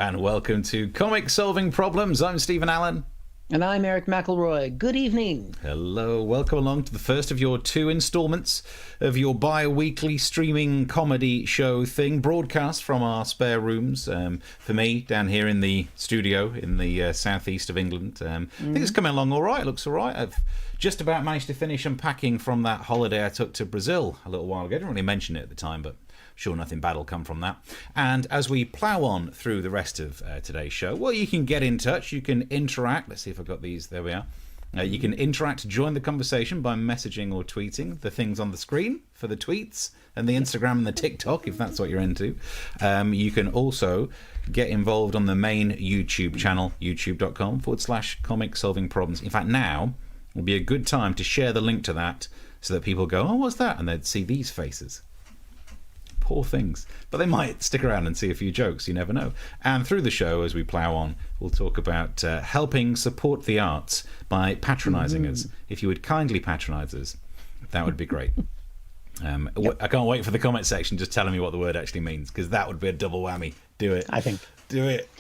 and welcome to Comic Solving Problems. I'm Stephen Allen. And I'm Eric McElroy. Good evening. Hello, welcome along to the first of your two installments of your bi-weekly streaming comedy show thing, broadcast from our spare rooms. For me, down here in the studio in the southeast of England. I think it's coming along all right. It looks all right. I've just about managed to finish unpacking from that holiday I took to Brazil a little while ago. I didn't really mention it at the time, but sure nothing bad will come from that. And as we plough on through the rest of today's show, well, you can get in touch, you can interact. Let's see if I've got these. There we are. You can interact, join the conversation by messaging or tweeting the things on the screen for the tweets and the Instagram and the TikTok, if that's what you're into. You can also get involved on the main YouTube channel, youtube.com/comic solving problems. In fact, now will be a good time to share the link to that so that people go, oh, what's that? And they'd see these faces. Poor things, but they might stick around and see a few jokes, you never know. And through the show, as we plough on, we'll talk about helping support the arts by patronising us. If you would kindly patronise us, that would be great. Yep. I can't wait for the comment section just telling me what the word actually means, because that would be a double whammy. Do it. I think. Do it.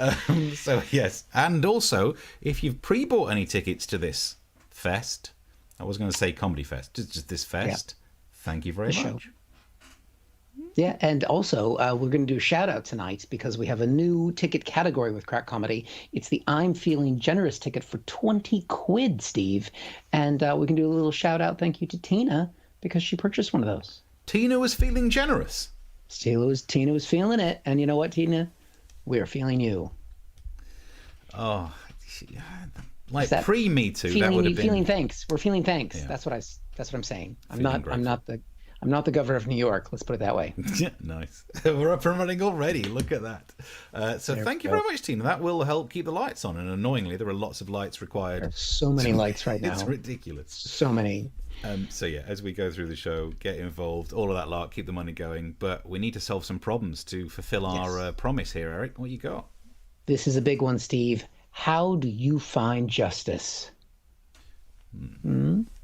So yes, and also, if you've pre-bought any tickets to this fest, I was going to say comedy fest, just this fest, thank you very much. Yeah, and also we're going to do a shout out tonight because we have a new ticket category with Crack Comedy. It's the I'm Feeling Generous ticket for 20 quid, Steve. And we can do a little shout out thank you to Tina because she purchased one of those. Tina was feeling generous. Tina was feeling it. And you know what, Tina? We're feeling you. Oh, like pre-Me Too, that would have been... Feeling thanks. We're feeling thanks. Yeah. That's what I'm saying. I'm not the governor of New York. Let's put it that way. Nice. We're up and running already. Look at that. So thank you very much, Tina. That will help keep the lights on. And annoyingly, there are lots of lights required. There's so many lights right now. It's ridiculous. So many. So yeah, as we go through the show, get involved, all of that lark, keep the money going. But we need to solve some problems to fulfill our promise here, Eric. What you got? This is a big one, Steve. How do you find justice?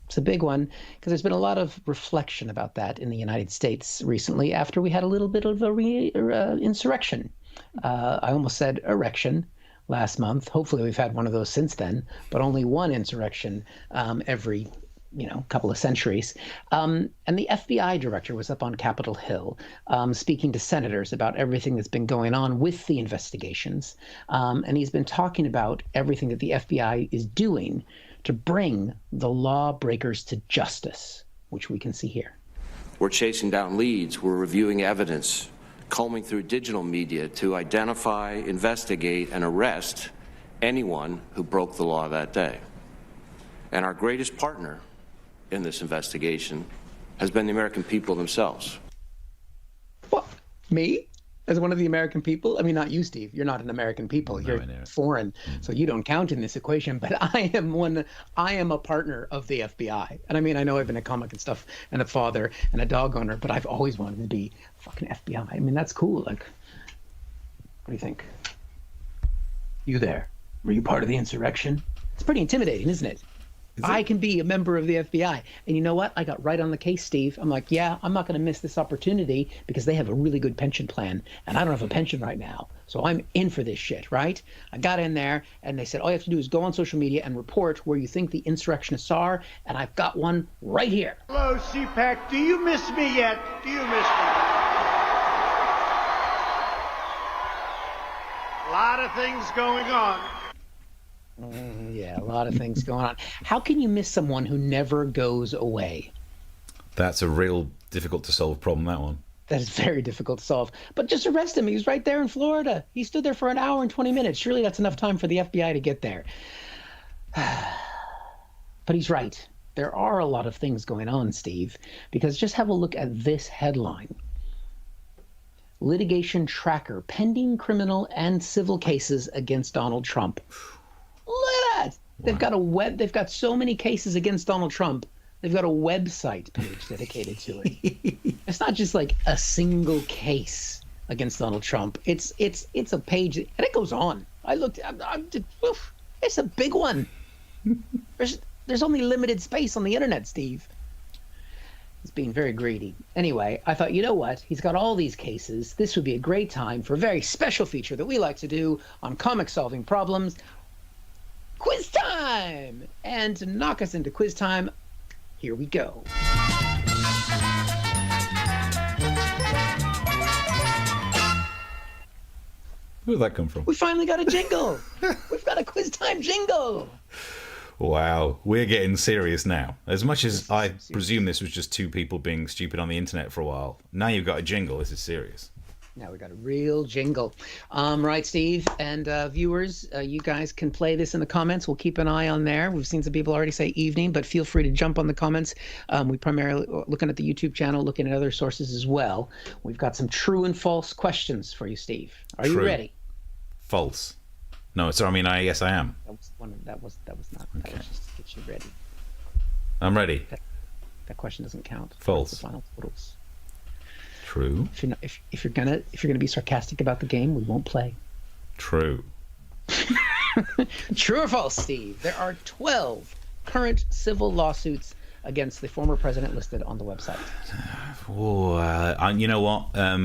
It's a big one because there's been a lot of reflection about that in the United States recently after we had a little bit of a insurrection. I almost said erection last month. Hopefully we've had one of those since then, but only one insurrection every couple of centuries. And the FBI director was up on Capitol Hill speaking to senators about everything that's been going on with the investigations. And he's been talking about everything that the FBI is doing to bring the lawbreakers to justice, which we can see here. We're chasing down leads. We're reviewing evidence, combing through digital media to identify, investigate, and arrest anyone who broke the law that day. And our greatest partner in this investigation has been the American people themselves. What? Me? As one of the American people? I mean, not you, Steve. You're not an American people. You're foreign, so you don't count in this equation. But I am a partner of the FBI. And I mean, I know I've been a comic and stuff and a father and a dog owner, but I've always wanted to be fucking FBI. I mean, that's cool. Like, what do you think? You there? Were you part of the insurrection? It's pretty intimidating, isn't it? I can be a member of the FBI. And you know what? I got right on the case, Steve. I'm like, yeah, I'm not going to miss this opportunity because they have a really good pension plan. And I don't have a pension right now. So I'm in for this shit, right? I got in there and they said, all you have to do is go on social media and report where you think the insurrectionists are. And I've got one right here. Hello, CPAC. Do you miss me yet? Do you miss me? A lot of things going on. Yeah, a lot of things going on. How can you miss someone who never goes away? That's a real difficult to solve problem, that one. That is very difficult to solve. But just arrest him. He was right there in Florida. He stood there for an hour and 20 minutes. Surely that's enough time for the FBI to get there. But he's right. There are a lot of things going on, Steve, because just have a look at this headline. Litigation tracker, pending criminal and civil cases against Donald Trump. Look at that. Wow. They've got so many cases against Donald Trump. They've got a website page dedicated to it. It's not just like a single case against Donald Trump. It's a page, and it goes on. I looked. It's a big one. There's only limited space on the internet, Steve. He's being very greedy. Anyway, I thought, you know what? He's got all these cases. This would be a great time for a very special feature that we like to do on comic solving problems. Quiz time! And to knock us into quiz time, here we go. Where did that come from? We finally got a jingle. We've got a quiz time jingle. Wow, we're getting serious now. As much as I presume this was just two people being stupid on the internet for a while, now you've got a jingle. This is serious. Now we got a real jingle. Right, Steve and viewers, you guys can play this in the comments. We'll keep an eye on there. We've seen some people already say evening, but feel free to jump on the comments. We primarily looking at the YouTube channel, looking at other sources as well. We've got some true and false questions for you, Steve. Are you ready? False. No, sorry. I mean, yes, I am. That was not. Okay. That was just to get you ready. I'm ready. That question doesn't count. False. The final totals. True. If you're gonna be sarcastic about the game, we won't play. True. True or false, Steve? There are 12 current civil lawsuits against the former president listed on the website. You know what? I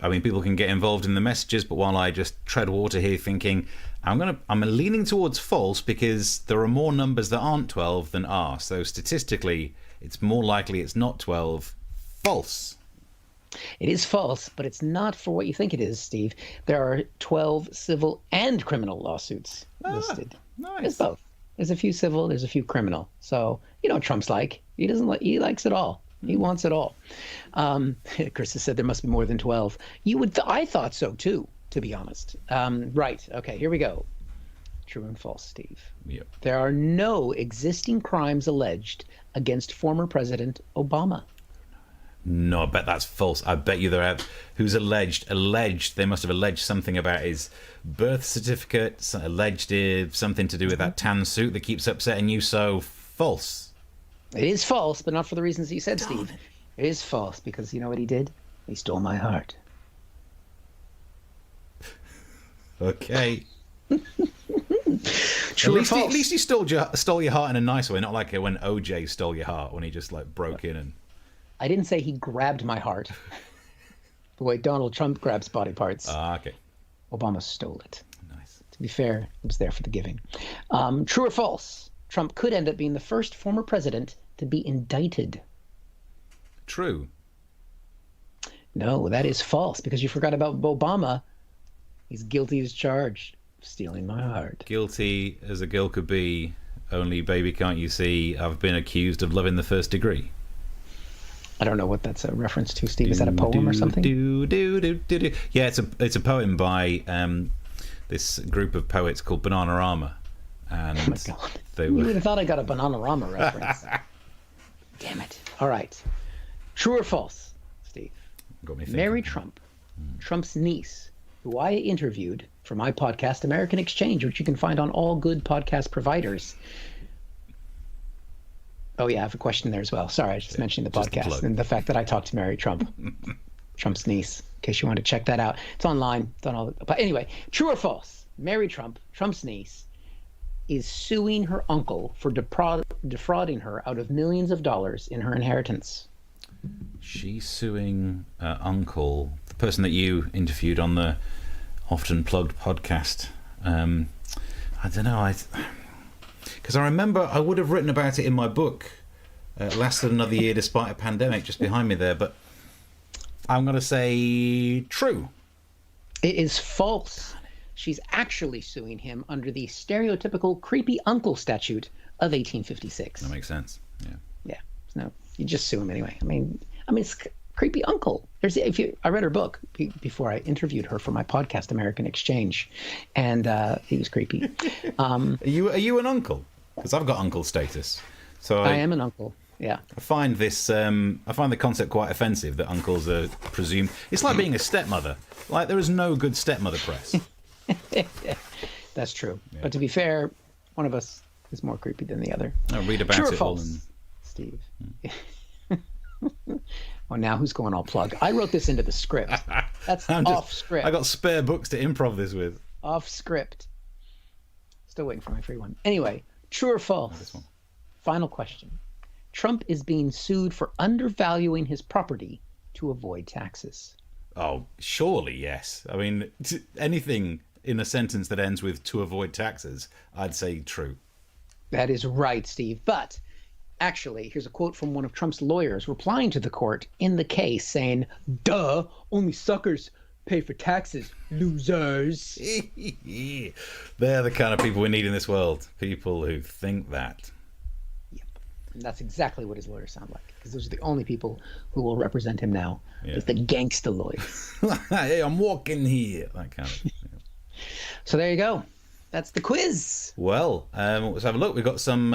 mean, people can get involved in the messages, but while I just tread water here, thinking I'm leaning towards false because there are more numbers that aren't 12 than are. So statistically, it's more likely it's not 12. False. It is false, but it's not for what you think it is, Steve. There are 12 civil and criminal lawsuits listed. Nice. There's both. There's a few civil, there's a few criminal. So, you know what Trump's like. He likes it all. He wants it all. Chris has said there must be more than 12. I thought so too, to be honest. Right. Okay, here we go. True and false, Steve. Yep. There are no existing crimes alleged against former President Obama. No, I bet that's false. I bet you there are. Who's alleged? They must have alleged something about his birth certificate, alleged something to do with that tan suit that keeps upsetting you. So false. It is false, but not for the reasons you said, Steve. It is false because you know what he did? He stole my heart. Okay. True or at false? least he stole your heart in a nice way, not like when OJ stole your heart when he just like broke in and. I didn't say he grabbed my heart. The way Donald Trump grabs body parts. Okay. Obama stole it. Nice. To be fair, it was there for the giving. True or false? Trump could end up being the first former president to be indicted. True. No, that is false because you forgot about Obama. He's guilty as charged of stealing my heart. Guilty as a girl could be. Only baby can't you see I've been accused of loving the first degree. I don't know what that's a reference to, Steve. Is that a poem or something? Yeah, it's a poem by this group of poets called Bananarama. And oh my God. You would have thought I got a Bananarama reference. Damn it. All right. True or false, Steve? Got me thinking. Mary Trump, Trump's niece, who I interviewed for my podcast, American Exchange, which you can find on all good podcast providers. Oh, yeah, I have a question there as well. Sorry, I just mentioned the podcast and the fact that I talked to Mary Trump, Trump's niece, in case you want to check that out. It's online. It's on all. But anyway, true or false? Mary Trump, Trump's niece, is suing her uncle for defrauding her out of millions of dollars in her inheritance. She's suing uncle, the person that you interviewed on the often plugged podcast. I don't know. Because I remember I would have written about it in my book. It lasted another year despite a pandemic just behind me there. But I'm going to say true. It is false. She's actually suing him under the stereotypical creepy uncle statute of 1856. That makes sense. Yeah. Yeah. No, you just sue him anyway. I mean, it's creepy uncle. I read her book before I interviewed her for my podcast, American Exchange, and he was creepy. Are you an uncle? Because I've got uncle status. So I am an uncle. Yeah. I find the concept quite offensive that uncles are presumed. It's like being a stepmother. Like there is no good stepmother press. That's true. Yeah. But to be fair, one of us is more creepy than the other. I'll read about true it or false, all. And... Steve. Oh, now who's going all plug? I wrote this into the script. That's off script. I got spare books to improv this with. Off script. Still waiting for my free one. Anyway, true or false? This one. Final question. Trump is being sued for undervaluing his property to avoid taxes. Oh, surely yes. I mean, anything in a sentence that ends with "to avoid taxes," I'd say true. That is right, Steve. But actually, here's a quote from one of Trump's lawyers replying to the court in the case saying, "Duh, only suckers pay for taxes, losers." They're the kind of people we need in this world. People who think that. Yep. And that's exactly what his lawyers sound like, because those are the only people who will represent him now. Yeah. Just the gangster lawyers. Hey, I'm walking here. That kind of. Yeah. So there you go. That's the quiz. Well, let's have a look. We've got some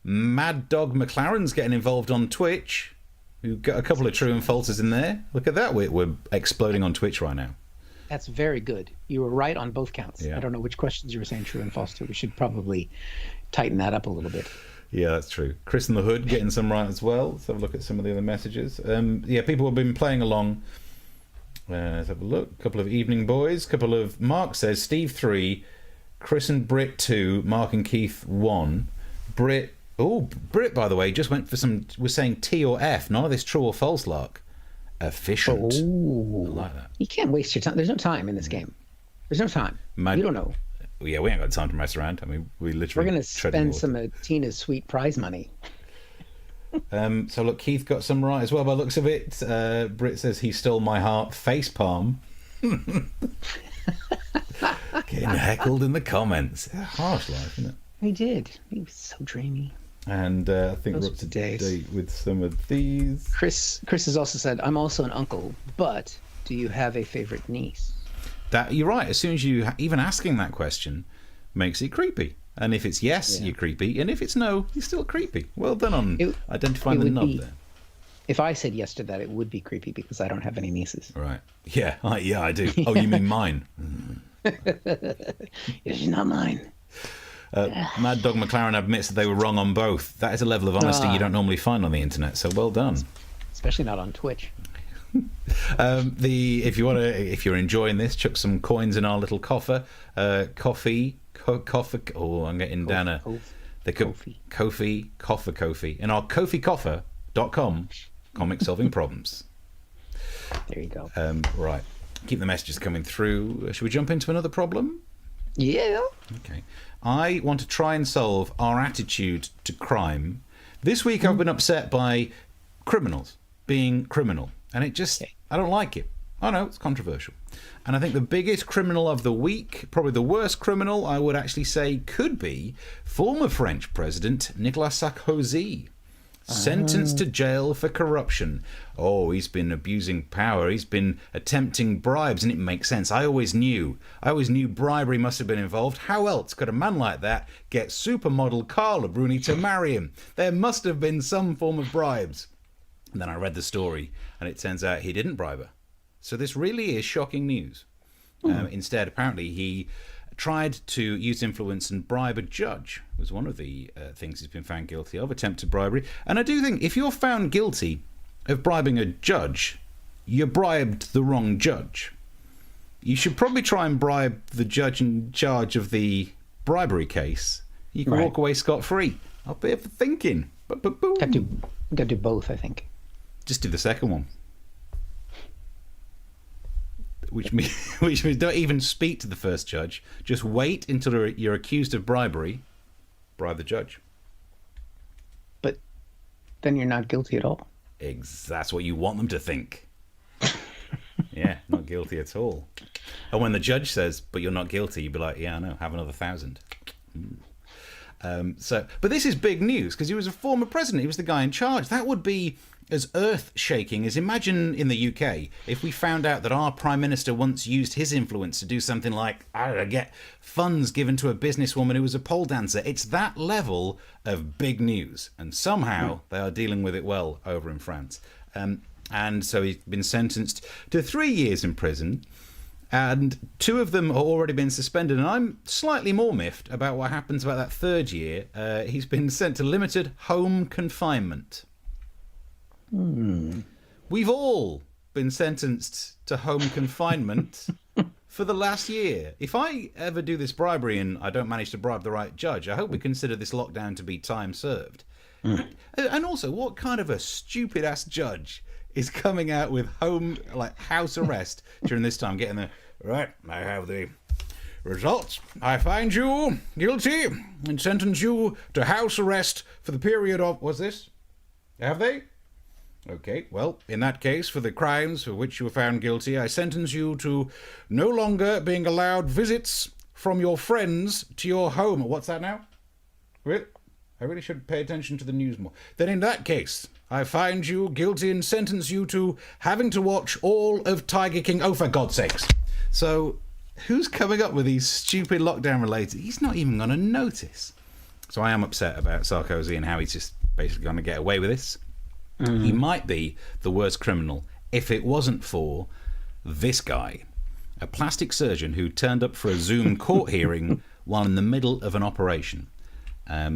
Mad Dog McLaren's getting involved on Twitch. We've got a couple of true and falses in there. Look at that. We're exploding on Twitch right now. That's very good. You were right on both counts. Yeah. I don't know which questions you were saying true and false to. We should probably tighten that up a little bit. Yeah, that's true. Chris in the Hood getting some right as well. Let's have a look at some of the other messages. Yeah, people have been playing along. Let's have a look. A couple of Evening Boys. Couple of... Mark says Steve 3, Chris and Britt 2, Mark and Keith 1. Britt... Oh, Britt, by the way, just went for some... was saying T or F. None of this true or false, Lark. Efficient. Oh. I like that. You can't waste your time. There's no time in this game. There's no time. You don't know. Yeah, we ain't got time to mess around. I mean, we literally... We're going to spend some of Tina's sweet prize money. So look, Keith got some right as well by the looks of it. Britt says he stole my heart. Face palm. Getting heckled in the comments. Harsh life, isn't it? He did. He was so dreamy. And I think we're up to date with some of these. Chris has also said, I'm also an uncle, but do you have a favorite niece? That you're right. As soon as you even asking that question makes it creepy. And if it's yes, you're creepy. And if it's no, you're still creepy. Well done on identifying the nub there. If I said yes to that, it would be creepy because I don't have any nieces. Right. Yeah, I do. Oh, you mean mine? It's not mine. Mad Dog McLaren admits that they were wrong on both. That is a level of honesty you don't normally find on the internet. So well done. Especially not on Twitch. If you're enjoying this, chuck some coins in our little coffer. Coffee. Oh, I'm getting down a Kofi in our kofikoffer.com comic solving problems. There you go. Right, keep the messages coming through. Should we jump into another problem? Yeah. Okay. I want to try and solve our attitude to crime. This week I've been upset by criminals being criminal, and I don't like it. I know, it's controversial. And I think the biggest criminal of the week, probably the worst criminal, I would actually say could be former French President Nicolas Sarkozy. Sentenced to jail for corruption. Oh, he's been abusing power. He's been attempting bribes, and it makes sense. I always knew bribery must have been involved. How else could a man like that get supermodel Carla Bruni to marry him? There must have been some form of bribes. And then I read the story, and it turns out he didn't bribe her. So this really is shocking news. Instead, apparently, he tried to use influence and bribe a judge. Was one of the things he's been found guilty of, attempted bribery. And I do think if you're found guilty of bribing a judge, you bribed the wrong judge. You should probably try and bribe the judge in charge of the bribery case. You can walk away scot-free. I'll be for thinking. But boom. Got to do both, I think. Just do the second one. Which means don't even speak to the first judge. Just wait until you're accused of bribery. Bribe the judge. But then you're not guilty at all. That's what you want them to think. Yeah, not guilty at all. And when the judge says, but you're not guilty, you'd be like, yeah, I know, have another 1,000. But this is big news because he was a former president. He was the guy in charge. That would be as earth-shaking as imagine in the UK if we found out that our Prime Minister once used his influence to do something like, I don't know, get funds given to a businesswoman who was a pole dancer. It's that level of big news. And somehow they are dealing with it well over in France. And so he's been sentenced to 3 years in prison. And 2 of them have already been suspended. And I'm slightly more miffed about what happens about that 3rd year. He's been sent to limited home confinement. We've all been sentenced to home confinement for the last year. If I ever do this bribery and I don't manage to bribe the right judge, I hope we consider this lockdown to be time served. And also, what kind of a stupid-ass judge is coming out with house arrest during this time, getting the... Right, I have the results. I find you guilty and sentence you to house arrest for the period of... What's this? Have they? Okay, well, in that case, for the crimes for which you were found guilty, I sentence you to no longer being allowed visits from your friends to your home. What's that now? Really? I really should pay attention to the news more. Then in that case, I find you guilty and sentence you to having to watch all of Tiger King. Oh, for God's sakes. So, who's coming up with these stupid lockdown related? He's not even going to notice. So I am upset about Sarkozy and how he's just basically going to get away with this. He might be the worst criminal if it wasn't for this guy, a plastic surgeon who turned up for a Zoom court hearing while in the middle of an operation.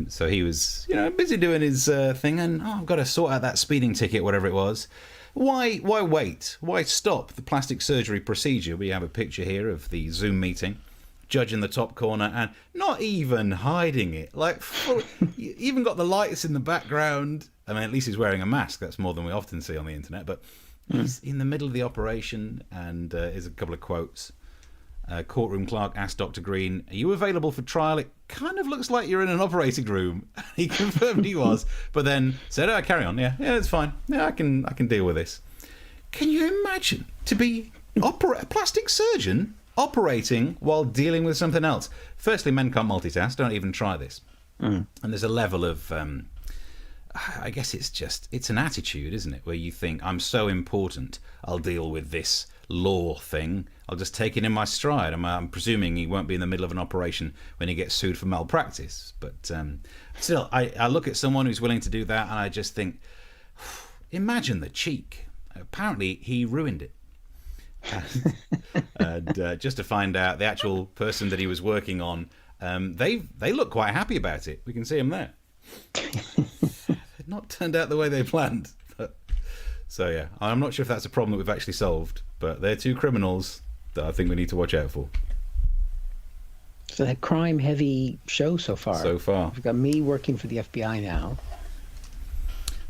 So he was, busy doing his thing, and I've got to sort out that speeding ticket, whatever it was. Why wait? Why stop the plastic surgery procedure? We have a picture here of the Zoom meeting, judge in the top corner, and not even hiding it. You even got the lights in the background. I mean, at least he's wearing a mask. That's more than we often see on the internet. But he's in the middle of the operation, and here's a couple of quotes. Courtroom clerk asked Dr. Green, "Are you available for trial? It kind of looks like you're in an operating room." He confirmed he was, but then said, "Oh, carry on. Yeah, it's fine. Yeah, I can deal with this." Can you imagine to be a plastic surgeon operating while dealing with something else? Firstly, men can't multitask. Don't even try this. And there's a level of, I guess it's an attitude, isn't it? Where you think, I'm so important, I'll deal with this law thing. I'll just take it in my stride. I'm presuming he won't be in the middle of an operation when he gets sued for malpractice. But still, I look at someone who's willing to do that, and I just think, imagine the cheek. Apparently, he ruined it. And just to find out, the actual person that he was working on, they look quite happy about it. We can see them there. It not turned out the way they planned. So yeah, I'm not sure if that's a problem that we've actually solved, but they're two criminals that I think we need to watch out for. So that crime-heavy show so far. So far. We've got me working for the FBI now.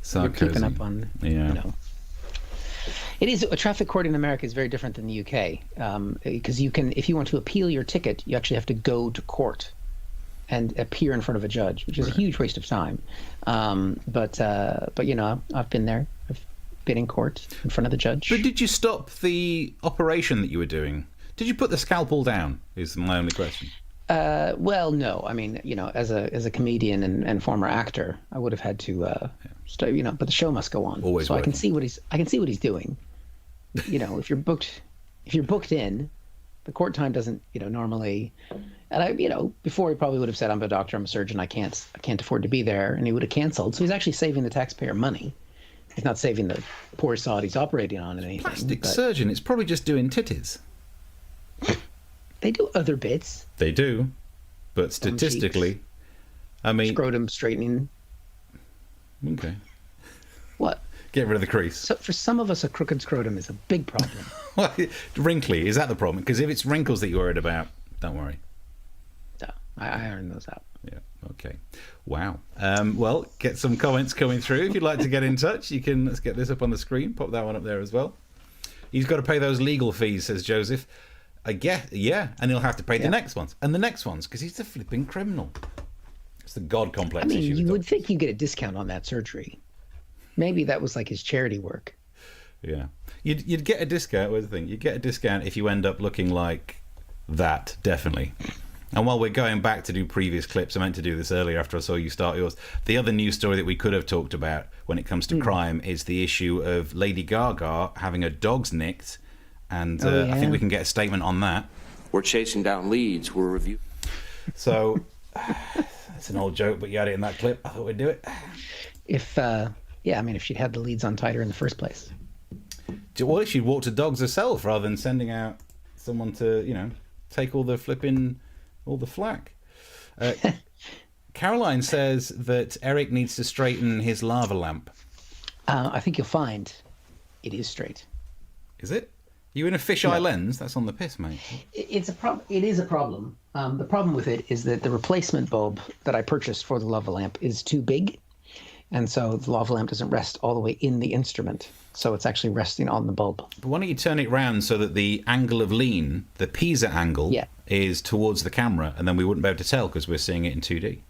Sarkozy. You're keeping up on, It is, a traffic court in America is very different than the UK, because you can, if you want to appeal your ticket, you actually have to go to court and appear in front of a judge, which is a huge waste of time. But I've been there. I've been in court in front of the judge. But did you stop the operation that you were doing? Did you put the scalpel down? Is my only question. Well, no. I mean, as a comedian and former actor, I would have had to, but the show must go on. Always so working. I can see what he's doing. If you're booked in, the court time doesn't, normally. And before he probably would have said, "I'm a doctor, I'm a surgeon, I can't afford to be there," and he would have canceled. So he's actually saving the taxpayer money. He's not saving the poor sod he's operating on and anything. Plastic surgeon, it's probably just doing titties. They do other bits. They do, but statistically, I mean, scrotum straightening. Okay. What? Get rid of the crease. So for some of us, a crooked scrotum is a big problem. Wrinkly, is that the problem? Because if it's wrinkles that you're worried about, don't worry. No, I iron those out. Yeah. Okay. Wow. Well, get some comments coming through. If you'd like to get in touch, you can. Let's get this up on the screen. Pop that one up there as well. He's got to pay those legal fees, says Joseph. I guess, yeah, and he'll have to pay the next ones and the next ones because he's a flipping criminal. It's the God complex issue. You would think you get a discount on that surgery. Maybe that was like his charity work. Yeah, you'd get a discount. What's the thing? You'd get a discount if you end up looking like that, definitely. And while we're going back to do previous clips, I meant to do this earlier after I saw you start yours. The other news story that we could have talked about when it comes to crime is the issue of Lady Gaga having her dogs nicked. And I think we can get a statement on that. We're chasing down leads. We're reviewing. So, it's an old joke, but you had it in that clip. I thought we'd do it. If she'd had the leads on tighter in the first place. What if she'd walked to dogs herself rather than sending out someone to, take all the flack? Caroline says that Eric needs to straighten his lava lamp. I think you'll find it is straight. Is it? You in a fisheye lens? That's on the piss, mate. It's a problem. It is a problem. The problem with it is that the replacement bulb that I purchased for the lava lamp is too big. And so the lava lamp doesn't rest all the way in the instrument. So it's actually resting on the bulb. But why don't you turn it round so that the angle of lean, the Pisa angle, is towards the camera, and then we wouldn't be able to tell because we're seeing it in 2D.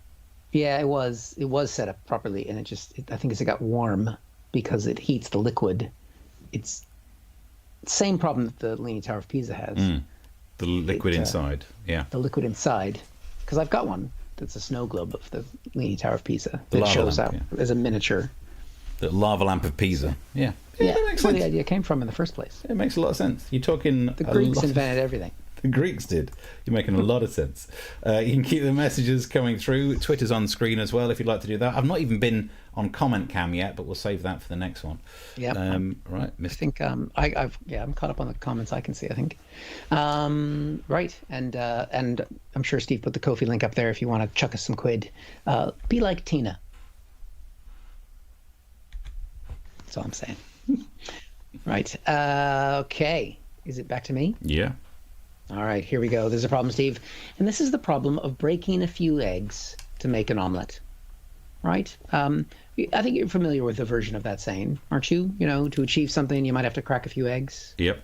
Yeah, it was set up properly, and I think it got warm because it heats the liquid. It's the same problem that the Leaning Tower of Pisa has. The liquid inside, The liquid inside. Because I've got one that's a snow globe of the Leaning Tower of Pisa that shows up as a miniature. The lava lamp of Pisa. Yeah, that's where the idea came from in the first place. It makes a lot of sense. You're talking... The Greeks invented everything. The Greeks did. You're making a lot of sense. You can keep the messages coming through. Twitter's on screen as well if you'd like to do that. I've not even been on comment cam yet, but we'll save that for the next one. Yeah. Right. I think I'm caught up on the comments I can see, I think. Right. And I'm sure Steve put the Ko-fi link up there if you want to chuck us some quid. Be like Tina. That's all I'm saying. Right. Okay. Is it back to me? Yeah. All right, here we go. There's a problem, Steve. And this is the problem of breaking a few eggs to make an omelet. Right? I think you're familiar with the version of that saying, aren't you? You know, to achieve something, you might have to crack a few eggs. Yep.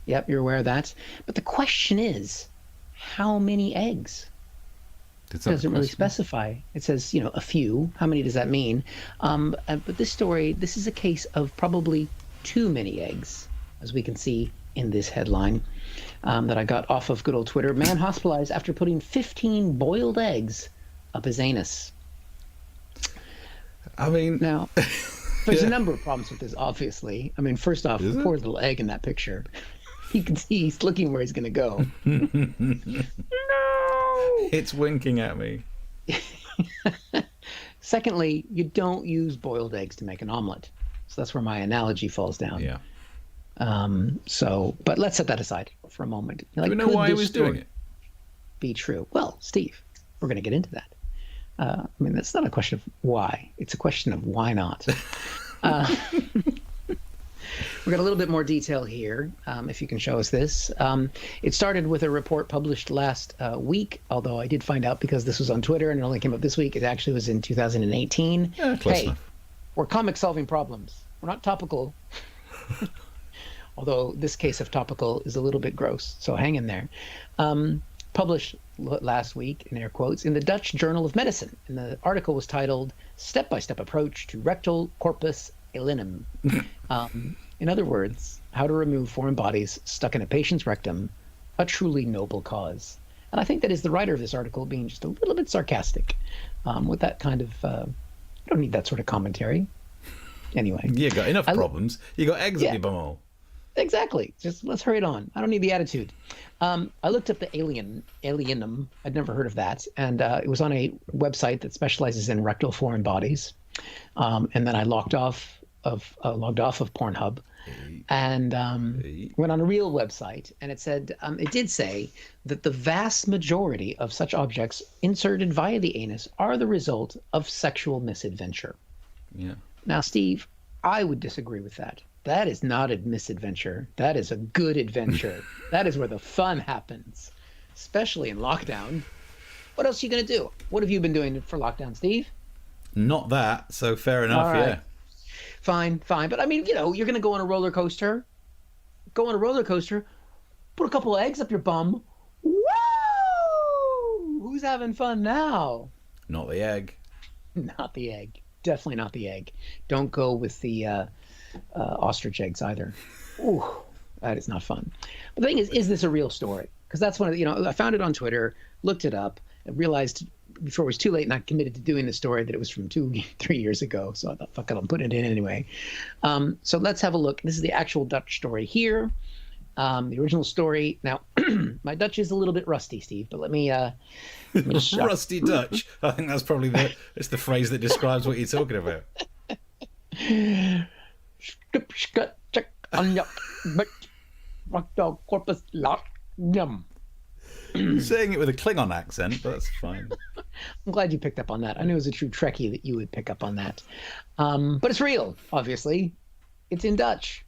Yep, you're aware of that. But the question is, how many eggs? It doesn't really specify. It says, a few. How many does that mean? But this is a case of probably too many eggs, as we can see in this headline that I got off of good old Twitter. Man hospitalized after putting 15 boiled eggs up his anus. I mean... Now, there's a number of problems with this, obviously. I mean, first off, the poor little egg in that picture. You can see he's looking where he's going to go. No! It's winking at me. Secondly, you don't use boiled eggs to make an omelet. So that's where my analogy falls down. Yeah. But let's set that aside for a moment. Do we know why he was doing it? Be true. Well, Steve, we're going to get into that. I mean, that's not a question of why. It's a question of why not. We've got a little bit more detail here, if you can show us this. It started with a report published last week, although I did find out because this was on Twitter and it only came up this week. It actually was in 2018. Yeah, close enough. We're comic solving problems. We're not topical. Although this case of topical is a little bit gross, so hang in there. Published last week, in air quotes, in the Dutch Journal of Medicine. And the article was titled, Step-by-Step Approach to Rectal Corpus Elenum. In other words, how to remove foreign bodies stuck in a patient's rectum, a truly noble cause. And I think that is the writer of this article being just a little bit sarcastic with that kind of, you don't need that sort of commentary. Anyway. You got enough problems. You got eggs up your bumhole. Exactly. Just let's hurry it on. I don't need the attitude. I looked up the alienum. I'd never heard of that. And it was on a website that specializes in rectal foreign bodies. And then I logged off of Pornhub and went on a real website. And it said, it did say that the vast majority of such objects inserted via the anus are the result of sexual misadventure. Yeah. Now, Steve, I would disagree with that. That is not a misadventure. That is a good adventure. That is where the fun happens, especially in lockdown. What else are you going to do? What have you been doing for lockdown, Steve? Not that, so fair enough, right. Yeah. Fine. But I mean, you're going to go on a roller coaster. Go on a roller coaster, put a couple of eggs up your bum. Woo! Who's having fun now? Not the egg. Not the egg. Definitely not the egg. Don't go with the ostrich eggs either. Ooh, that is not fun. But the thing is this a real story? Because that's one of the, I found it on Twitter, looked it up, and realized before it was too late and I committed to doing the story that it was from 2-3 years ago. So I thought, fuck it, I'll put it in anyway. So let's have a look. This is the actual Dutch story here. The original story. Now, my Dutch is a little bit rusty, Steve, but let me just rusty Dutch. I think that's probably it's the phrase that describes what you're talking about. Saying it with a Klingon accent, but that's fine. I'm glad you picked up on that. I knew it was a true Trekkie that you would pick up on that. But it's real, obviously. It's in Dutch.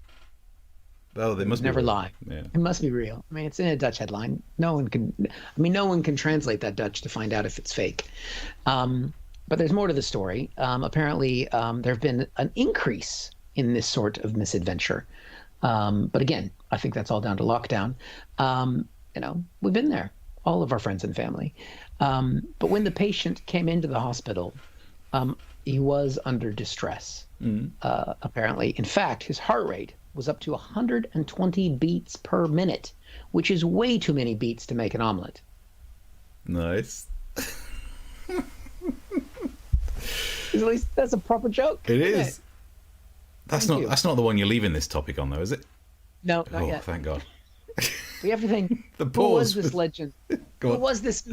Oh, they must never be real. lie. Yeah. It must be real. I mean, it's in a Dutch headline. No one can translate that Dutch to find out if it's fake. But there's more to the story. Apparently, there have been an increase in this sort of misadventure. But again, I think that's all down to lockdown. We've been there, all of our friends and family. But when the patient came into the hospital, he was under distress, apparently. In fact, his heart rate was up to 120 beats per minute, which is way too many beats to make an omelet. Nice. At least that's a proper joke. It is. That's not the one you're leaving this topic on, though, is it? No, not yet. Oh, thank God. We have to think. The who pause. was this legend? Who was this?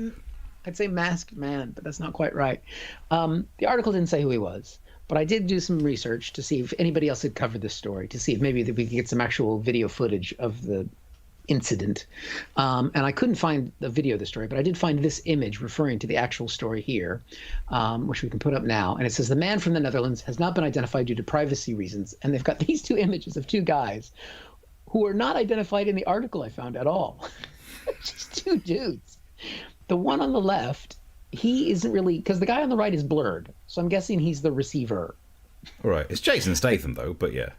I'd say masked man, but that's not quite right. The article didn't say who he was, but I did do some research to see if anybody else had covered this story, to see if maybe we could get some actual video footage of the incident. And I couldn't find the video of the story, but I did find this image referring to the actual story here, which we can put up now. And it says, the man from the Netherlands has not been identified due to privacy reasons. And they've got these two images of two guys who are not identified in the article I found at all. Just two dudes. The one on the left, he isn't really, because the guy on the right is blurred. So I'm guessing he's the receiver. All right. It's Jason Statham, though, but yeah.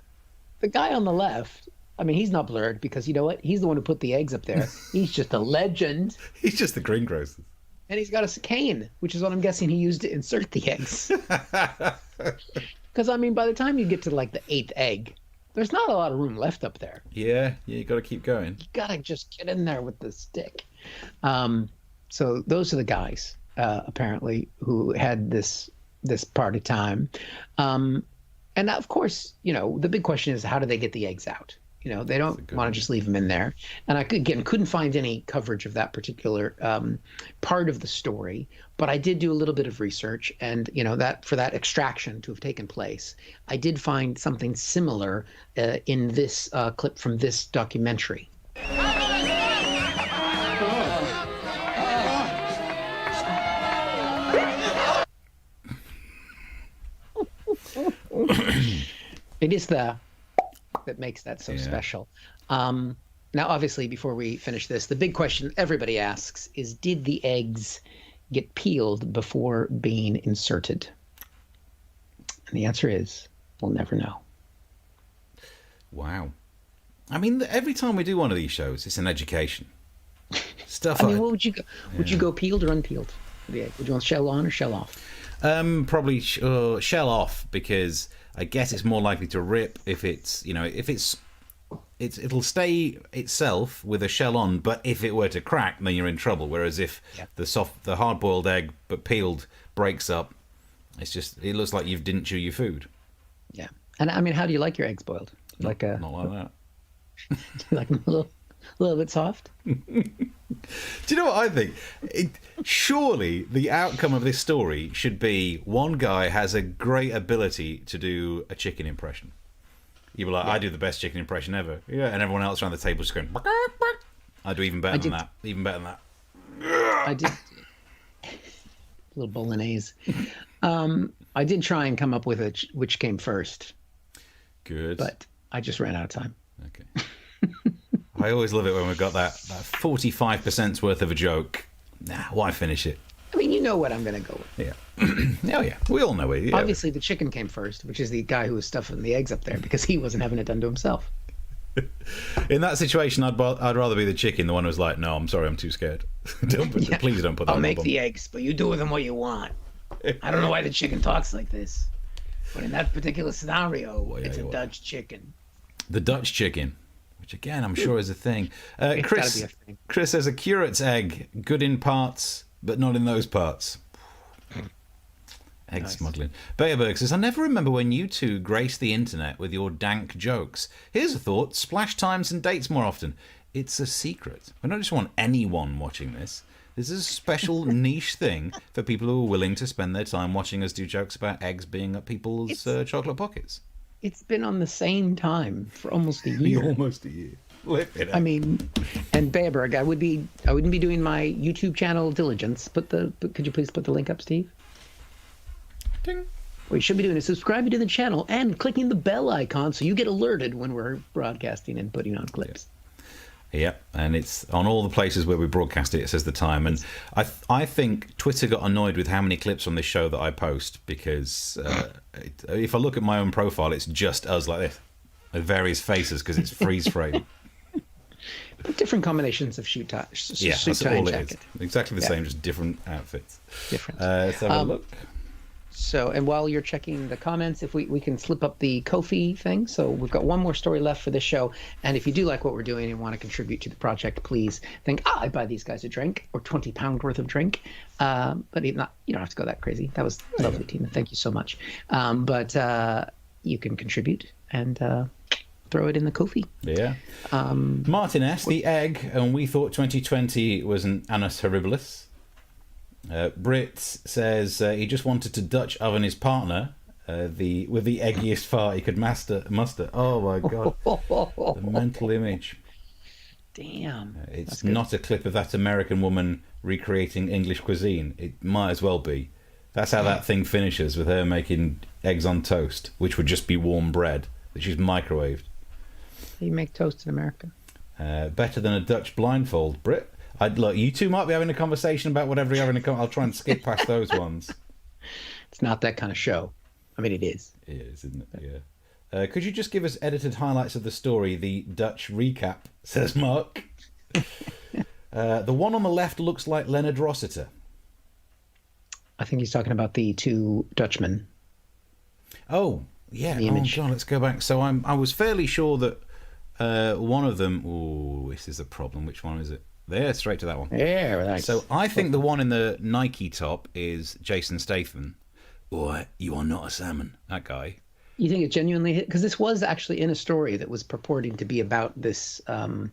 The guy on the left, I mean, he's not blurred because you know what? He's the one who put the eggs up there. He's just a legend. He's just the greengrocer. And he's got a cane, which is what I'm guessing he used to insert the eggs. Because, I mean, by the time you get to like the 8th egg, there's not a lot of room left up there. Yeah, you got to keep going. You got to just get in there with the stick. So those are the guys, apparently, who had this party time. And of course, the big question is, how do they get the eggs out? They don't want to just leave them in there. And I, couldn't find any coverage of that particular part of the story. But I did do a little bit of research. And, that for that extraction to have taken place, I did find something similar in this clip from this documentary. It is that makes that so special. Now, obviously, before we finish this, the big question everybody asks is, did the eggs get peeled before being inserted? And the answer is, we'll never know. Wow. I mean, every time we do one of these shows, it's an education. Stuff. I mean, what would you go? Would you go peeled or unpeeled? The egg? Would you want shell on or shell off? Probably shell off, because I guess it's more likely to rip if it'll stay itself with a shell on, but if it were to crack, then you're in trouble. Whereas if the hard-boiled egg but peeled breaks up, it looks like you didn't chew your food. Yeah, and I mean, how do you like your eggs boiled? Not like that. Do you like them a little bit soft? Do you know what I think? Surely the outcome of this story should be one guy has a great ability to do a chicken impression. You'd be like, I do the best chicken impression ever. Yeah, and everyone else around the table is going, I do even better than that. Even better than that. I did. A little bolognese. I did try and come up with which came first. Good. But I just ran out of time. Okay. I always love it when we've got that 45% worth of a joke. Nah, why finish it? I mean, you know what I'm going to go with. Yeah. Oh, yeah. We all know it. Yeah. Obviously, the chicken came first, which is the guy who was stuffing the eggs up there because he wasn't having it done to himself. In that situation, I'd rather be the chicken, the one who's like, no, I'm sorry, I'm too scared. Please don't put that I'll on make the eggs, but you do with them what you want. I don't know why the chicken talks like this, but in that particular scenario, it's a Dutch chicken. The Dutch chicken. Which again, I'm sure is a thing. It's Chris, gotta be a thing. Chris says a curate's egg, good in parts, but not in those parts. Egg smuggling. Bayerberg says, I never remember when you two graced the internet with your dank jokes. Here's a thought, splash times and dates more often. It's a secret. We don't just want anyone watching this. This is a special niche thing for people who are willing to spend their time watching us do jokes about eggs being up people's chocolate pockets. It's been on the same time for almost a year. Almost a year. I mean, and Bayerberg, I wouldn't be doing my YouTube channel diligence. Could you please put the link up, Steve? Ding. What you should be doing is subscribing to the channel and clicking the bell icon so you get alerted when we're broadcasting and putting on clips. Yep, and it's on all the places where we broadcast it. It says the time, and I think Twitter got annoyed with how many clips on this show that I post, because if I look at my own profile, it's just us like this, with various faces, because it's freeze frame. But different combinations of suit tie That's all and it jacket. is. Exactly the same, just different outfits. Different. Let's have a look. So, and while you're checking the comments, if we can slip up the Ko-fi thing. So we've got one more story left for this show. And if you do like what we're doing and want to contribute to the project, please think, I'd buy these guys a drink, or £20 worth of drink. But you don't have to go that crazy. That was lovely, Tina. Thank you so much. But you can contribute and throw it in the Ko-fi. Yeah. Martin S., the egg, and we thought 2020 was an annus horribilis. Brit says he just wanted to Dutch oven his partner with the eggiest fart he could muster. Oh my god, the mental image. Damn. It's not a clip of that American woman recreating English cuisine. It might as well be. That's how that thing finishes, with her making eggs on toast, which would just be warm bread that she's microwaved. You make toast in America. Better than a Dutch blindfold, Brit. Look, you two might be having a conversation about whatever you're having I'll try and skip past those ones. It's not that kind of show. I mean, it is. It is, isn't it? Yeah. Could you just give us edited highlights of the story, the Dutch recap, says Mark. The one on the left looks like Leonard Rossiter. I think he's talking about the two Dutchmen. Oh, yeah. The image. Oh, God, let's go back. So I was fairly sure that one of them... Oh, this is a problem. Which one is it? There, straight to that one. Yeah, nice. So I think the one in the Nike top is Jason Statham. Boy, you are not a salmon. That guy. You think it genuinely hit? Because this was actually in a story that was purporting to be about this. I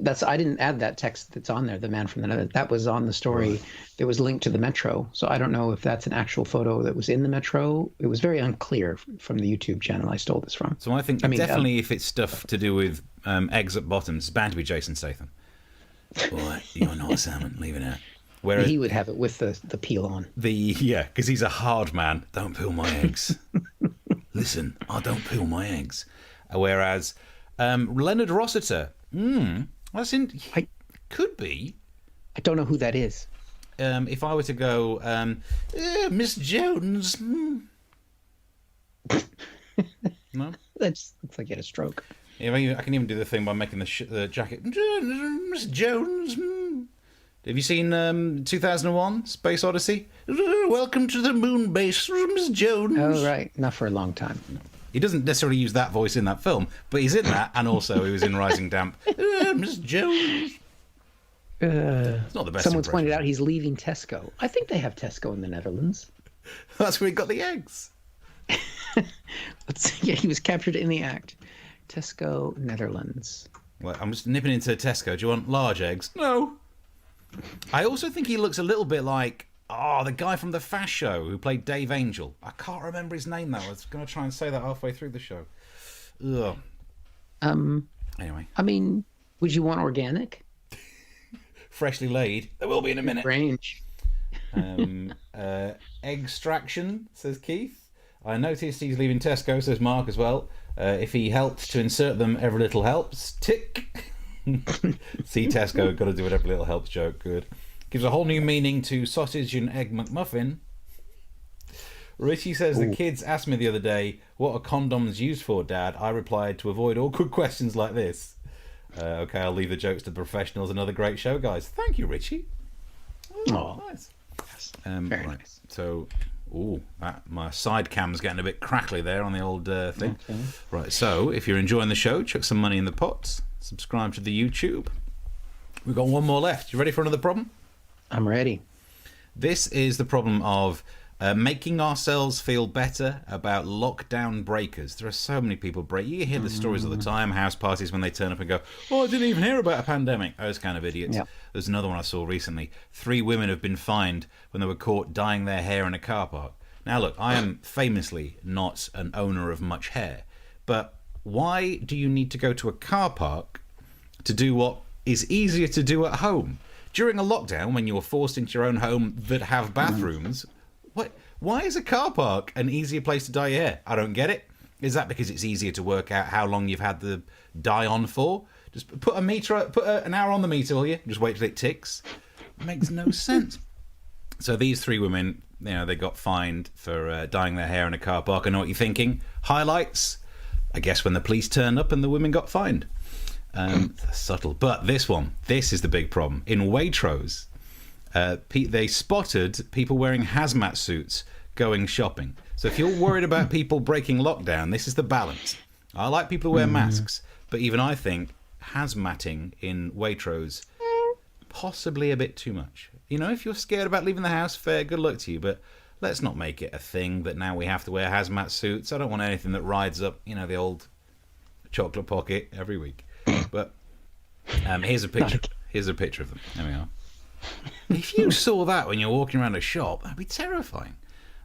didn't add that text that's on there. The man from the Netherlands. That was on the story. Right. That was linked to the Metro. So I don't know if that's an actual photo that was in the Metro. It was very unclear from the YouTube channel I stole this from. So I think definitely if it's stuff to do with eggs at bottoms, it's bound to be Jason Statham. Boy, you're not a salmon. Leave it out. Whereas he would have it with the peel on. Because he's a hard man. Don't peel my eggs. Listen, I don't peel my eggs. Whereas Leonard Rossiter, could be. I don't know who that is. If I were to go, Miss Jones. No? That just looks like you had a stroke. Yeah, I can even do the thing by making the jacket. Miss Jones. Have you seen 2001: Space Odyssey? Welcome to the moon base, Miss Jones. Oh, right. Not for a long time. No. He doesn't necessarily use that voice in that film, but he's in that, and also he was in Rising Damp. Miss Jones. It's not the best. Someone's pointed out he's leaving Tesco. I think they have Tesco in the Netherlands. That's where he got the eggs. He was captured in the act. Tesco, Netherlands. Well, I'm just nipping into Tesco. Do you want large eggs? No. I also think he looks a little bit like the guy from the Fast Show who played Dave Angel. I can't remember his name though. I was going to try and say that halfway through the show. Ugh. Anyway. I mean, would you want organic? Freshly laid. There will be in a minute. Range. Extraction, says Keith. I noticed he's leaving Tesco, says Mark as well. If he helped to insert them, every little helps. Tick. See, Tesco, got to do it, every little helps joke. Good. Gives a whole new meaning to sausage and egg McMuffin. Richie says, the kids asked me the other day, what are condoms used for, Dad? I replied, to avoid awkward questions like this. Okay, I'll leave the jokes to the professionals. Another great show, guys. Thank you, Richie. Oh, nice. Very right. nice. So... my side cam's getting a bit crackly there on the old thing. Okay. Right, so if you're enjoying the show, chuck some money in the pot. Subscribe to the YouTube. We've got one more left. You ready for another problem? I'm ready. This is the problem of making ourselves feel better about lockdown breakers. There are so many people you hear the stories all the time, house parties when they turn up and go, I didn't even hear about a pandemic. Those kind of idiots. Yeah. There's another one I saw recently. 3 women have been fined when they were caught dyeing their hair in a car park. Now look, I am famously not an owner of much hair, but why do you need to go to a car park to do what is easier to do at home? During a lockdown, when you're forced into your own home that have bathrooms, why is a car park an easier place to dye your hair? I don't get it. Is that because it's easier to work out how long you've had the dye on for? Just put an hour on the meter, will you? Just wait till it ticks. It makes no sense. So these three women, they got fined for dyeing their hair in a car park. I know what you're thinking. Highlights, I guess, when the police turned up and the women got fined. Subtle. But this is the big problem. In Waitrose, they spotted people wearing hazmat suits going shopping. So if you're worried about people breaking lockdown, this is the balance. I like people who wear masks, but even I think hazmatting in Waitrose, possibly a bit too much. If you're scared about leaving the house, fair, good luck to you, but let's not make it a thing that now we have to wear hazmat suits. I don't want anything that rides up, the old chocolate pocket every week. But here's a picture. Here's a picture of them. There we are. If you saw that when you're walking around a shop, that'd be terrifying.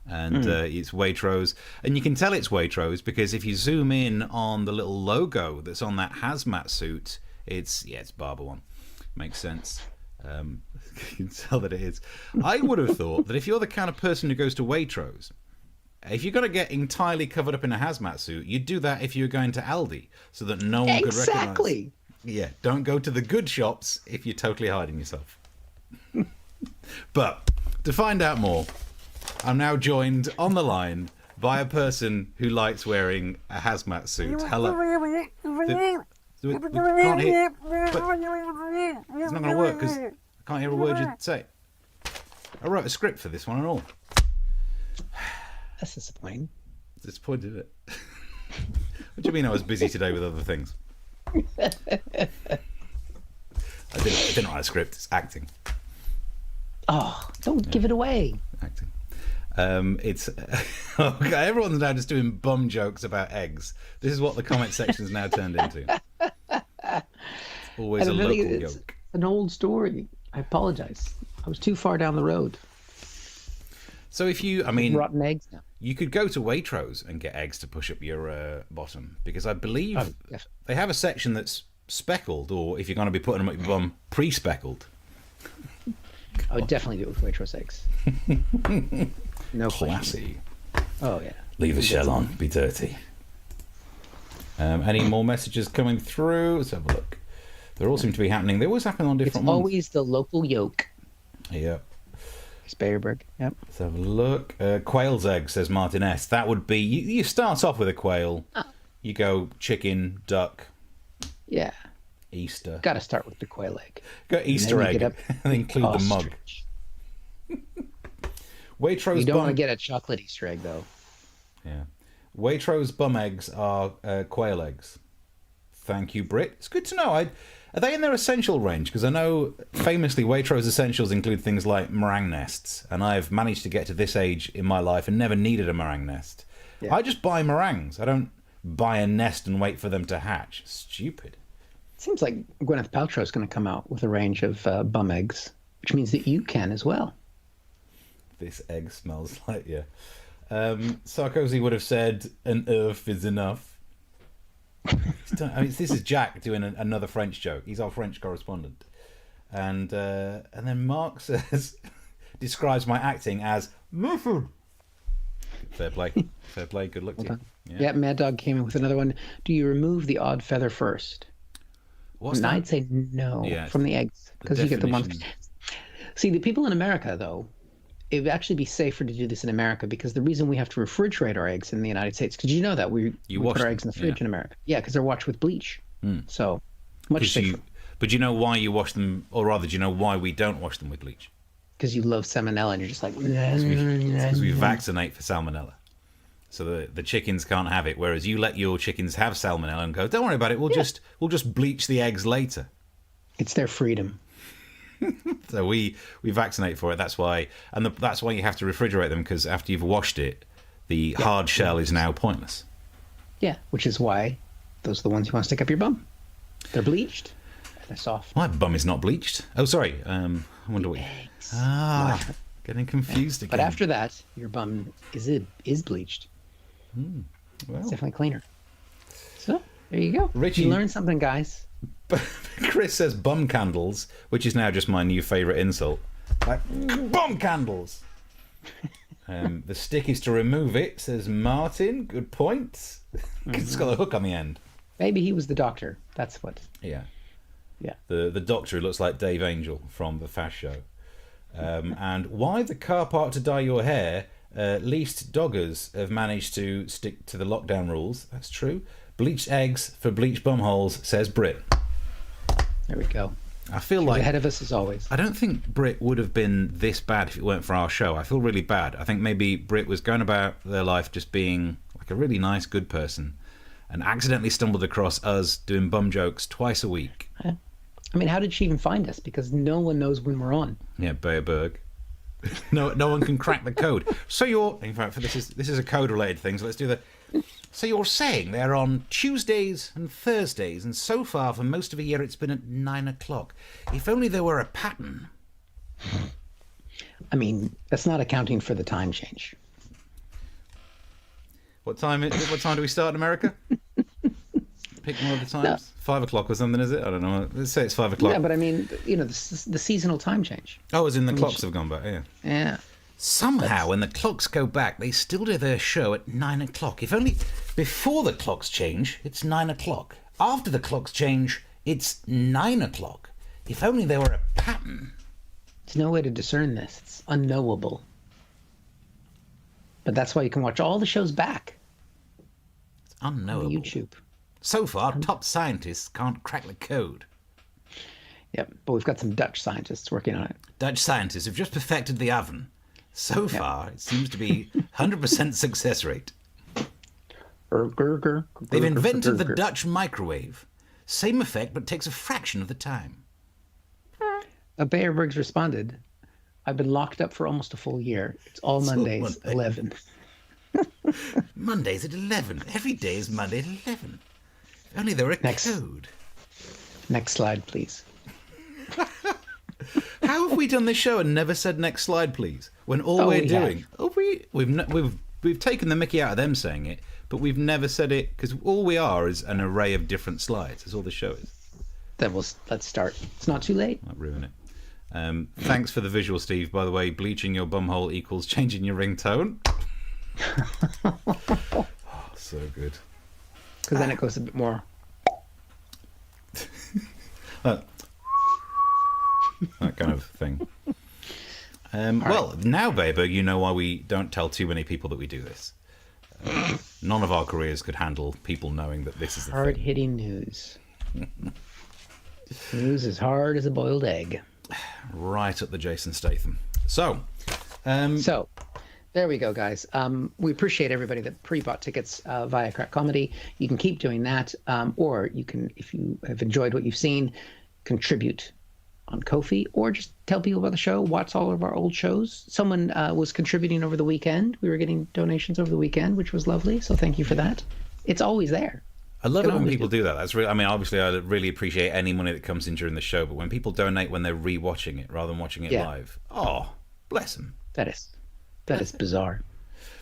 And it's Waitrose, and you can tell it's Waitrose because if you zoom in on the little logo that's on that hazmat suit, it's Barber One. Makes sense. You can tell that it is. I would have thought that if you're the kind of person who goes to Waitrose, if you're going to get entirely covered up in a hazmat suit, you'd do that if you were going to Aldi, so that no one could recognise. Exactly. Yeah, don't go to the good shops if you're totally hiding yourself. But to find out more, I'm now joined on the line by a person who likes wearing a hazmat suit. Hello. We can't hear. It's not going to work because I can't hear a word you say. I wrote a script for this one and all. That's disappointing. It's disappointing, isn't it? What do you mean I was busy today with other things? I didn't write a script. It's acting. Oh, don't give it away. Acting. It's okay, everyone's now just doing bum jokes about eggs. This is what the comment section's now turned into. It's always a local joke. An old story. I apologize. I was too far down the road. So rotten eggs now. You could go to Waitrose and get eggs to push up your bottom, because I believe they have a section that's speckled, or if you're going to be putting them up your bum, pre-speckled. I would definitely do it with Waitrose eggs. No classy. Question. Oh yeah. Leave the shell on. Be dirty. Any more messages coming through? Let's have a look. They all seem to be happening. They always happen on different ones. Always the local yolk. Yep. Speyerbird. Yep. Let's have a look. Quail's egg, says Martin S. That would be, you start off with a quail. Oh. You go chicken, duck. Yeah. Easter. Got to start with the quail egg. Go Easter egg and include ostrich. The mug. Waitrose you don't want to get a chocolate Easter egg, though. Yeah. Waitrose bum eggs are quail eggs. Thank you, Britt. It's good to know. Are they in their essential range? Because I know famously Waitrose essentials include things like meringue nests, and I've managed to get to this age in my life and never needed a meringue nest. Yeah. I just buy meringues. I don't buy a nest and wait for them to hatch. Stupid. Seems like Gwyneth Paltrow is going to come out with a range of bum eggs, which means that you can as well. This egg smells like, yeah. Sarkozy would have said, an earth is enough. This is Jack doing another French joke. He's our French correspondent. And then Mark says, describes my acting as, fair play. Fair play. Good luck to you. Yeah, Mad Dog came in with another one. Do you remove the odd feather first? What's that? I'd say no from the eggs, because you get the ones. See, the people in America, though, it would actually be safer to do this in America, because the reason we have to refrigerate our eggs in the United States, because you know that we put our eggs in the fridge in America. Yeah, because they're washed with bleach. So much safer. But do you know why you wash them, or rather, do you know why we don't wash them with bleach? Because you love salmonella, and you're just like... Because we vaccinate for salmonella. So the chickens can't have it, whereas you let your chickens have salmonella and go, don't worry about it, we'll just bleach the eggs later. It's their freedom. So we vaccinate for it. That's why, and that's why you have to refrigerate them, because after you've washed it, the hard shell is now pointless. Yeah, which is why those are the ones you want to stick up your bum. They're bleached. And they're soft. My bum is not bleached. Oh, sorry. I wonder what. Eggs. Getting confused again. But after that, your bum is bleached. Well. It's definitely cleaner. So there you go. Richie, you learned something, guys. Chris says bum candles, which is now just my new favourite insult. Like, bum candles. The stick is to remove it, says Martin. Good point. It's got a hook on the end. Maybe he was the doctor. That's what. Yeah. Yeah. The doctor who looks like Dave Angel from the Fast Show. And why the car park to dye your hair? Least doggers have managed to stick to the lockdown rules. That's true. Bleached eggs for bleached bumholes, says Brit. There we go. I feel She's like ahead of us as always. I don't think Brit would have been this bad if it weren't for our show. I feel really bad. I think maybe Brit was going about their life just being like a really nice, good person and accidentally stumbled across us doing bum jokes twice a week. I mean, how did she even find us? Because no one knows when we're on. Yeah, Bayerberg. No one can crack the code. So you're... In fact, this is a code-related thing, so let's do the... So you're saying they're on Tuesdays and Thursdays, and so far for most of a year it's been at 9 o'clock. If only there were a pattern. I mean, that's not accounting for the time change. What time do we start in America? Pick one of the times. No. 5 o'clock or something, is it? I don't know. Let's say it's 5 o'clock. Yeah, but I mean, the seasonal time change. Oh, as in the clocks have gone back, yeah. Yeah. Somehow, when the clocks go back, they still do their show at 9 o'clock. If only before the clocks change, it's 9 o'clock. After the clocks change, it's 9 o'clock. If only there were a pattern. There's no way to discern this. It's unknowable. But that's why you can watch all the shows back. It's unknowable. On YouTube. So far, top scientists can't crack the code. Yep, but we've got some Dutch scientists working on it. Dutch scientists have just perfected the oven. So far, it seems to be 100% success rate. They've invented the Dutch microwave. Same effect, but takes a fraction of the time. Bayerberg's responded, I've been locked up for almost a full year. It's all Mondays, 11. Mondays at 11. Every day is Monday at 11. If only there were a code. Next slide, please. How have we done this show and never said next slide, please? When all we're doing, we've taken the mickey out of them saying it, but we've never said it because all we are is an array of different slides. That's all the show is. Then let's start. It's not too late. I'll ruin it. Thanks for the visual, Steve. By the way, bleaching your bumhole equals changing your ringtone. Oh, so good. Because then it goes a bit more. That kind of thing. Well, now, Baber, you know why we don't tell too many people that we do this. None of our careers could handle people knowing that this is the hard-hitting news. News as hard as a boiled egg. Right up the Jason Statham. So, there we go, guys. We appreciate everybody that pre-bought tickets via Crack Comedy. You can keep doing that, or you can, if you have enjoyed what you've seen, contribute on Ko-fi, or just tell people about the show, watch all of our old shows. Someone was contributing over the weekend. We were getting donations over the weekend, which was lovely, so thank you for that. It's always there. I love it when people do that. That's really, I mean, obviously, I really appreciate any money that comes in during the show, but when people donate when they're re-watching it rather than watching it live, oh, bless them. That is bizarre.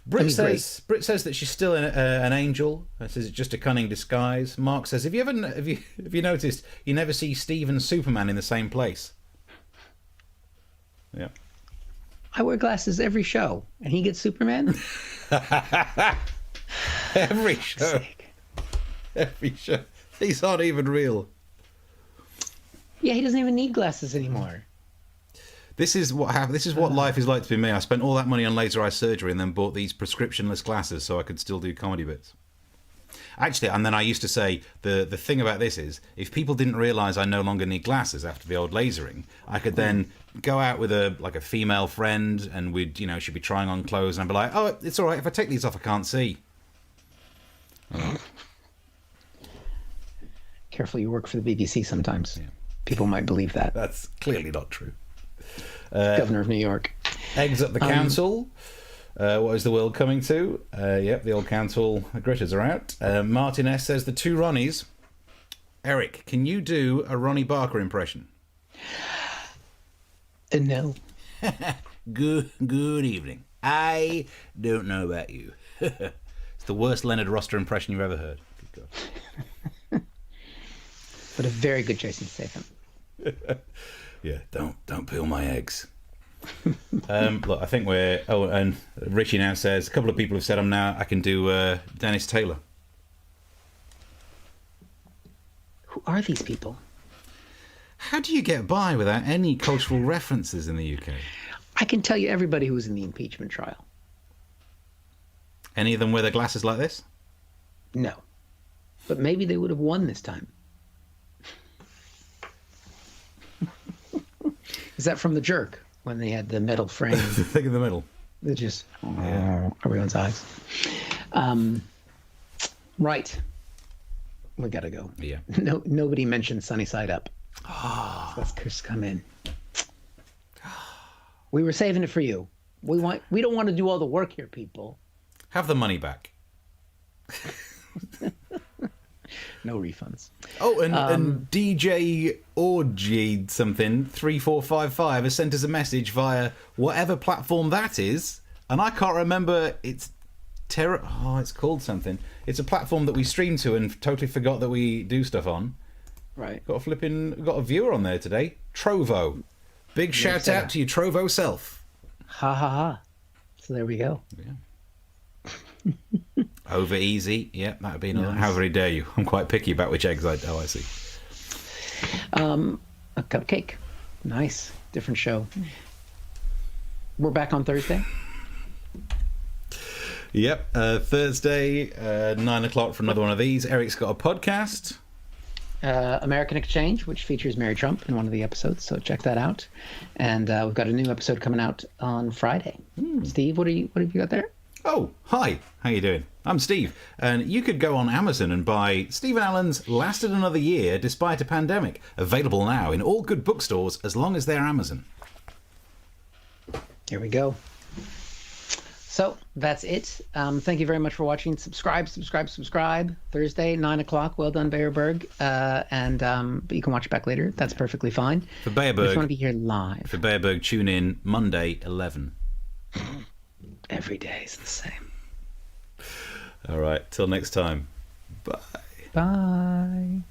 Brit says that she's still an angel. Says it's just a cunning disguise. Mark says, have you noticed you never see Steve and Superman in the same place? Yeah. I wear glasses every show, and he gets Superman. Every show. Every show. These aren't even real. Yeah, he doesn't even need glasses anymore. This is what happened. This is what life is like to be me. I spent all that money on laser eye surgery and then bought these prescriptionless glasses so I could still do comedy bits. Actually, and then I used to say the thing about this is if people didn't realise I no longer need glasses after the old lasering, I could then go out with a female friend and she'd be trying on clothes and I'd be like, oh, it's all right. If I take these off, I can't see. Careful, you work for the BBC sometimes. Yeah. People might believe that. That's clearly not true. Governor of New York. Eggs at the council. What is the world coming to? Yep, the old council gritters are out. Martin S. says the two Ronnies. Eric, can you do a Ronnie Barker impression? No. Good evening. I don't know about you. It's the worst Leonard Roster impression you've ever heard. Good God. But a very good Jason Statham. Yeah, don't peel my eggs. Look, I think we're... Oh, and Richie now says, a couple of people have said I can do Dennis Taylor. are these people? How do you get by without any cultural references in the UK? I can tell you everybody who was in the impeachment trial. Any of them wear their glasses like this? No. But maybe they would have won this time. Is that from The Jerk, when they had the metal frame? The thing in the middle. They just, everyone's eyes. Right. We got to go. Yeah. Nobody mentioned Sunny Side Up. So let's just come in. We were saving it for you. We don't want to do all the work here, people. Have the money back. No refunds. Oh, and DJ Orgy something 3455 has sent us a message via whatever platform that is, and I can't remember. It's called something. It's a platform that we stream to and totally forgot that we do stuff on. Right. Got a viewer on there today. Trovo. Big shout out to your Trovo self. Ha ha ha. So there we go. Yeah. Over easy. Yeah, that would be another. Nice. How very dare you? I'm quite picky about which eggs I see. A cupcake. Nice. Different show. We're back on Thursday. Yep. Thursday, 9 o'clock for another one of these. Eric's got a podcast. American Exchange, which features Mary Trump in one of the episodes, so check that out. And we've got a new episode coming out on Friday. Steve, what have you got there? Oh, hi. How you doing? I'm Steve, and you could go on Amazon and buy Stephen Allen's Lasted Another Year Despite a Pandemic, available now in all good bookstores as long as they're Amazon. Here we go. So that's it. Thank you very much for watching. Subscribe. Thursday, 9 o'clock. Well done, Bayerberg. But you can watch it back later. That's perfectly fine. For Bayerberg, if you want to be here live. For Bayerberg, tune in Monday, 11. Every day is the same. All right. Till next time. Bye. Bye.